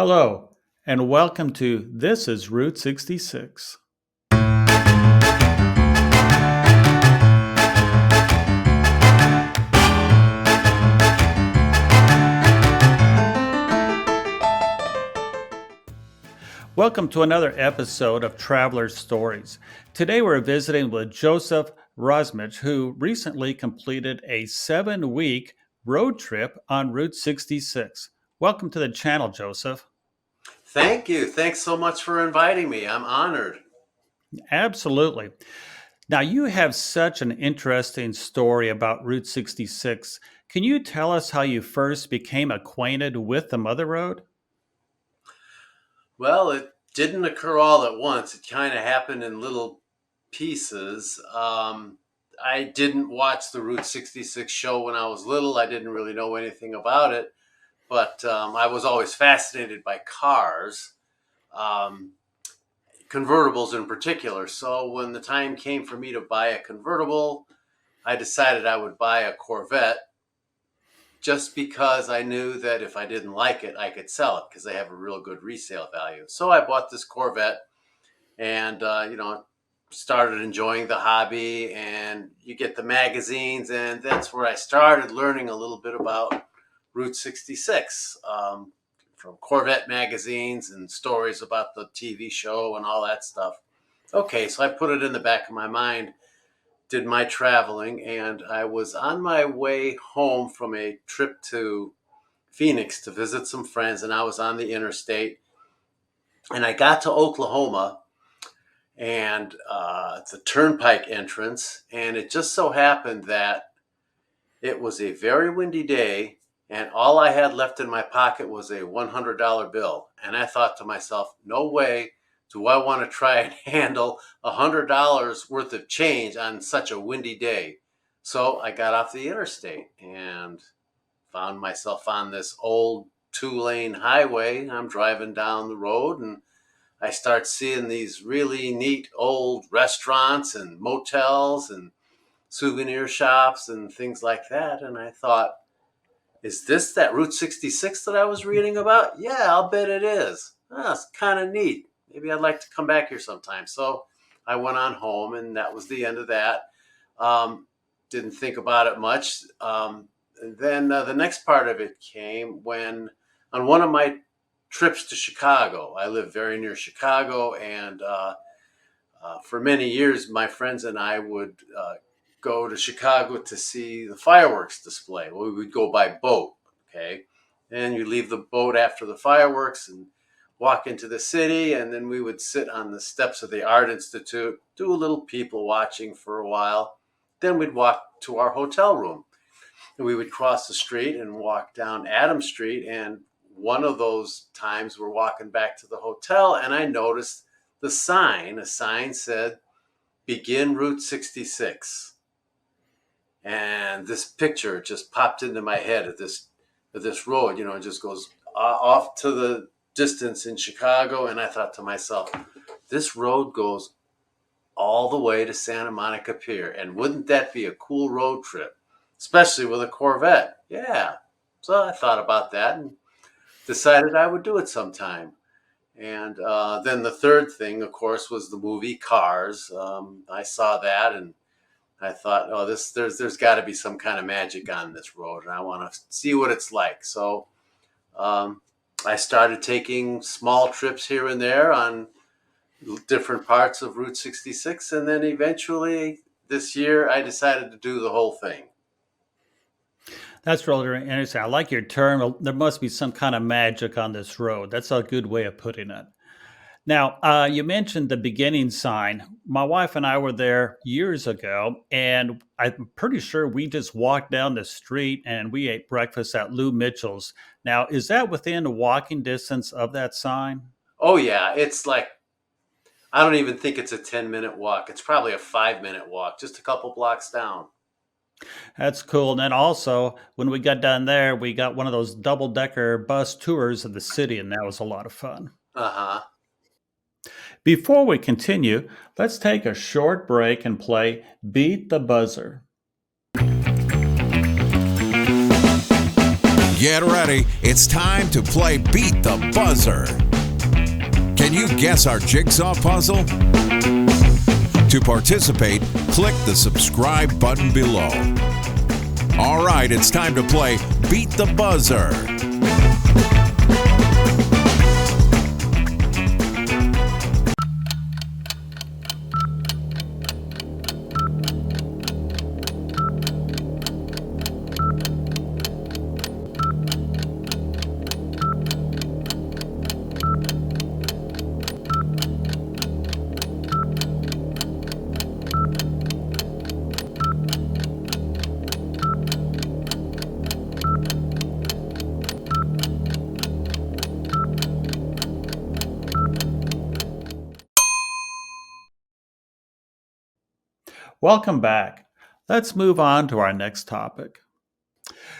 Hello, and welcome to This is Route 66. Welcome to another episode of Traveler Stories. Today we're visiting with Joseph Rosmich, who recently completed a 7-week road trip on Route 66. Welcome to the channel, Joseph. Thank you. Thanks so much for inviting me. I'm honored. Absolutely. Now, you have such an interesting story about Route 66. Can you tell us how you first became acquainted with the Mother Road? Well, it didn't occur all at once. It kind of happened in little pieces. I didn't watch the Route 66 show when I was little. I didn't really know anything about it, but I was always fascinated by cars, um, convertibles in particular. So when the time came for me to buy a convertible, I decided I would buy a Corvette just because I knew that if I didn't like it, I could sell it because they have a real good resale value. So I bought this Corvette and, started enjoying the hobby. And you get the magazines, and that's where I started learning a little bit about Route 66 from Corvette magazines and stories about the TV show and all that stuff. Okay, so I put it in the back of my mind, did my traveling, and I was on my way home from a trip to Phoenix to visit some friends, and I was on the interstate, and I got to Oklahoma and the turnpike entrance, and it just so happened that it was a very windy day, and all I had left in my pocket was a $100 bill. And I thought to myself, no way do I want to try and handle $100 worth of change on such a windy day. So I got off the interstate and found myself on this old 2-lane highway. I'm driving down the road and I start seeing these really neat old restaurants and motels and souvenir shops and things like that. And I thought, is this that Route 66 that I was reading about? Yeah, I'll bet it is. It's kind of neat. Maybe I'd like to come back here sometime. So I went on home, and that was the end of that. Didn't think about it much. And then the next part of it came when, on one of my trips to Chicago, I live very near Chicago, and for many years, my friends and I would go to Chicago to see the fireworks display. Well, we would go by boat, okay? And you leave the boat after the fireworks and walk into the city, and then we would sit on the steps of the Art Institute, do a little people watching for a while. Then we'd walk to our hotel room. And we would cross the street and walk down Adams Street, and one of those times we're walking back to the hotel, and I noticed a sign said, "Begin Route 66." And this picture just popped into my head of this road. It just goes off to the distance in Chicago, and I thought to myself, this road goes all the way to Santa Monica Pier, and wouldn't that be a cool road trip, especially with a Corvette? Yeah. So I thought about that and decided I would do it sometime. And then the third thing, of course, was the movie Cars. I saw that, and I thought, oh, there's got to be some kind of magic on this road, and I want to see what it's like. So I started taking small trips here and there on different parts of Route 66, and then eventually this year I decided to do the whole thing. That's really interesting. I like your term. There must be some kind of magic on this road. That's a good way of putting it. Now, you mentioned the beginning sign. My wife and I were there years ago, and I'm pretty sure we just walked down the street and we ate breakfast at Lou Mitchell's. Now, is that within walking distance of that sign? Oh, yeah, it's like, I don't even think it's a 10-minute walk. It's probably a 5-minute walk, just a couple blocks down. That's cool. And then also, when we got down there, we got one of those double-decker bus tours of the city, and that was a lot of fun. Uh-huh. Before we continue, let's take a short break and play Beat the Buzzer. Get ready. It's time to play Beat the Buzzer. Can you guess our jigsaw puzzle? To participate, click the subscribe button below. All right, it's time to play Beat the Buzzer. Welcome back. Let's move on to our next topic.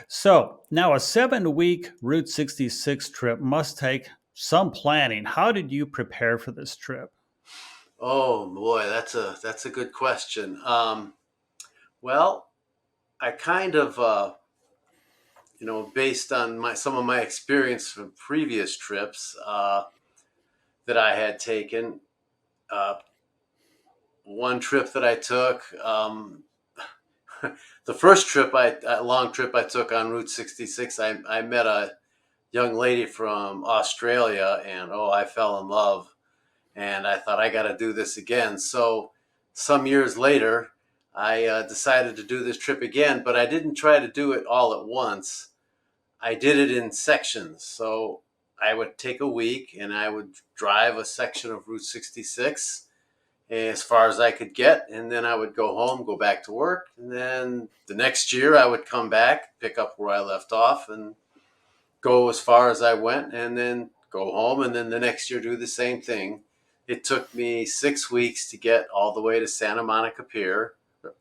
So, now a 7-week Route 66 trip must take some planning. How did you prepare for this trip? Oh boy, that's a good question. Well, I kind of based on my some of my experience from previous trips that I had taken. Uh, One trip that I took, the first trip long trip I took on Route 66, I met a young lady from Australia, and oh, I fell in love, and I thought I got to do this again. So some years later, I decided to do this trip again, but I didn't try to do it all at once. I did it in sections. So I would take a week and I would drive a section of Route 66 as far as I could get. And then I would go home, go back to work. And then the next year I would come back, pick up where I left off, and go as far as I went, and then go home. And then the next year do the same thing. It took me 6 weeks to get all the way to Santa Monica Pier,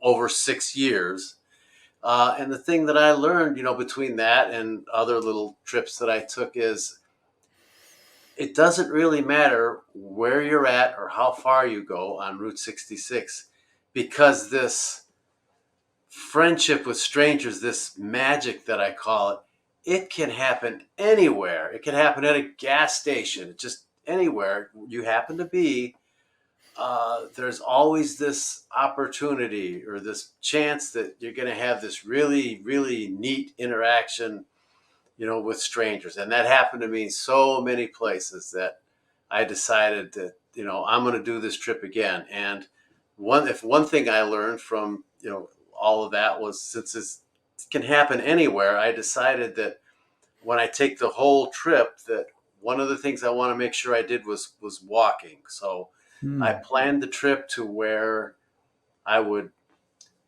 over 6 years. And the thing that I learned, between that and other little trips that I took is it doesn't really matter where you're at or how far you go on Route 66, because this friendship with strangers, this magic that I call it, it can happen anywhere. It can happen at a gas station, just anywhere you happen to be. There's always this opportunity or this chance that you're going to have this really, really neat interaction, with strangers. And that happened to me in so many places that I decided that, I'm going to do this trip again. And one thing I learned from, all of that was, since it can happen anywhere, I decided that when I take the whole trip, that one of the things I want to make sure I did was walking. So I Hmm. planned the trip to where I would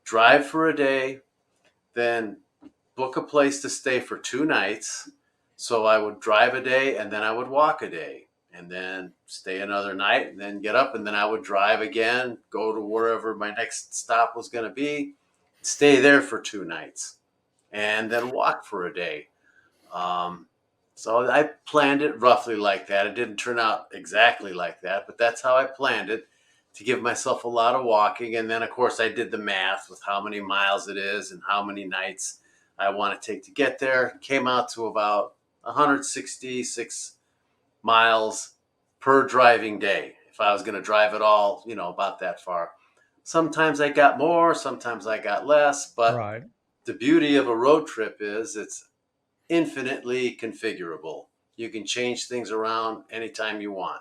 drive for a day, then book a place to stay for 2 nights. So I would drive a day and then I would walk a day and then stay another night and then get up, and then I would drive again, go to wherever my next stop was going to be, stay there for 2 nights, and then walk for a day. Um, so I planned it roughly like that. It didn't turn out exactly like that, but that's how I planned it, to give myself a lot of walking. And then, of course, I did the math with how many miles it is and how many nights I want to take to get there. It came out to about 166 miles per driving day. If I was going to drive it all, about that far. Sometimes I got more, sometimes I got less, but Right. the beauty of a road trip is it's infinitely configurable. You can change things around anytime you want.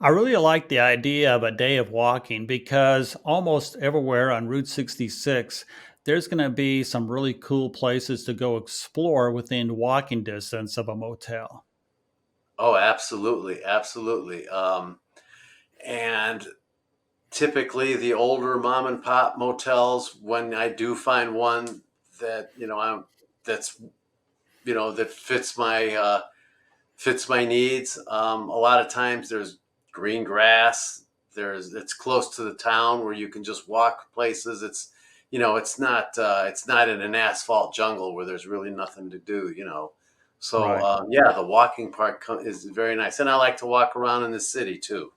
I really like the idea of a day of walking because almost everywhere on Route 66, there's going to be some really cool places to go explore within walking distance of a motel. Oh, absolutely, absolutely. And typically, the older mom and pop motels, when I do find one that that's that fits my needs. A lot of times there's green grass. It's close to the town where you can just walk places. It's not in an asphalt jungle where there's really nothing to do. So Right. yeah, the walking part is very nice, and I like to walk around in the city too.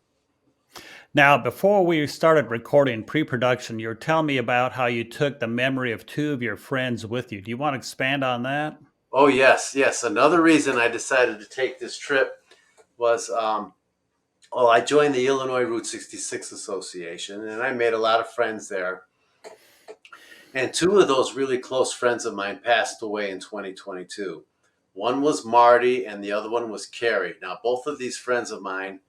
Now, before we started recording pre production, you were telling me about how you took the memory of two of your friends with you. Do you want to expand on that? Oh, yes, yes. Another reason I decided to take this trip was, well, I joined the Illinois Route 66 Association, and I made a lot of friends there. And two of those really close friends of mine passed away in 2022. One was Marty, and the other one was Carrie. Now, both of these friends of mine,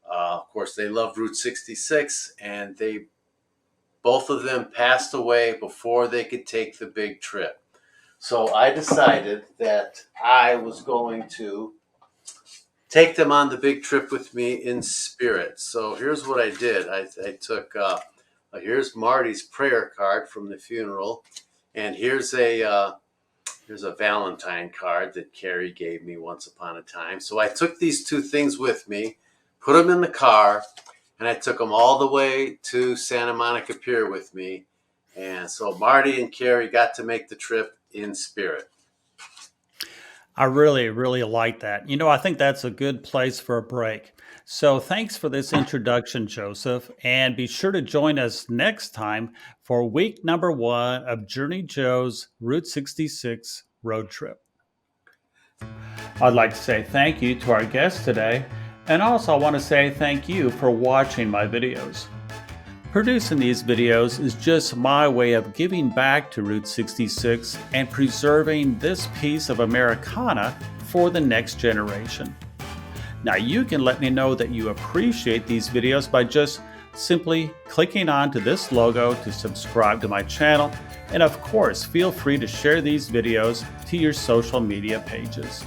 of course, they loved Route 66, and they both of them passed away before they could take the big trip. So I decided that I was going to take them on the big trip with me in spirit. So here's what I did. I took, here's Marty's prayer card from the funeral, and here's a Valentine card that Carrie gave me once upon a time. So I took these two things with me, put them in the car, and I took them all the way to Santa Monica Pier with me. And so Marty and Carrie got to make the trip in spirit. I really, really like that. I think that's a good place for a break. So thanks for this introduction, Joseph. And be sure to join us next time for week number 1 of Journey Joe's Route 66 road trip. I'd like to say thank you to our guest today. And also, I want to say thank you for watching my videos. Producing these videos is just my way of giving back to Route 66 and preserving this piece of Americana for the next generation. Now you can let me know that you appreciate these videos by just simply clicking onto this logo to subscribe to my channel, and of course feel free to share these videos to your social media pages.